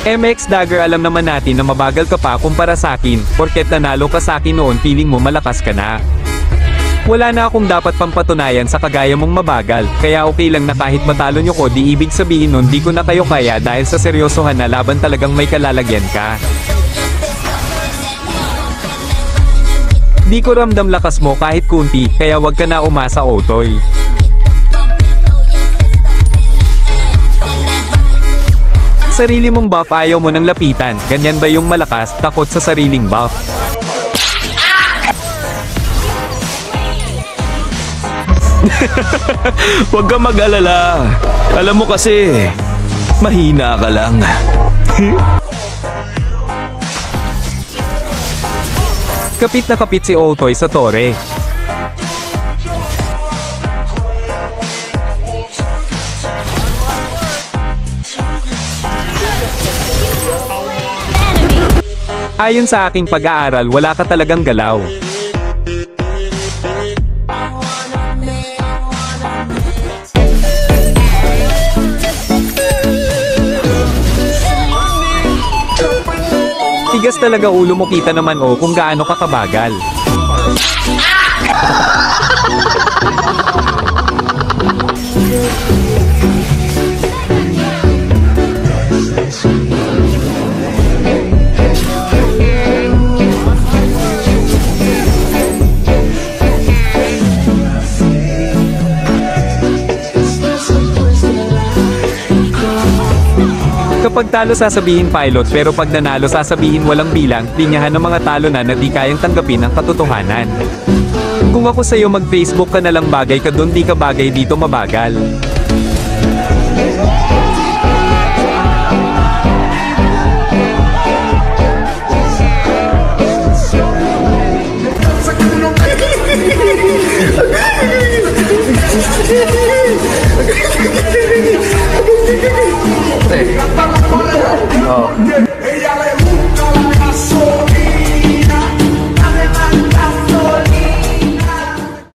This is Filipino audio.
MX Dagger, alam naman natin na mabagal ka pa kumpara sa akin, porket nanalo ka sa akin noon feeling mo malakas ka na. Wala na akong dapat pampatunayan sa kagaya mong mabagal, kaya okay lang na kahit matalo nyo ko, di ibig sabihin nun di ko na kayo kaya dahil sa seryosohan na laban talagang may kalalagyan ka. Di ko ramdam lakas mo kahit kunti, kaya wag ka na umasa, Otoy. Sarili mong buff ayaw mo nang lapitan, ganyan ba yung malakas, takot sa sariling buff? Huwag kang mag-alala. Alam mo kasi, mahina ka lang. Kapit na kapit si Otoy sa tore. Ayon sa aking pag-aaral, wala ka talagang galaw. Tigas talaga ulo mo, kita naman kung gaano ka kabagal. Kapag talo sasabihin pilot, pero pag nanalo sasabihin walang bilang, linyahan ng mga talo na di kayang tanggapin ang katotohanan. Kung ako sa'yo, mag-Facebook ka na lang, bagay ka dun, di ka bagay dito, mabagal. Oh.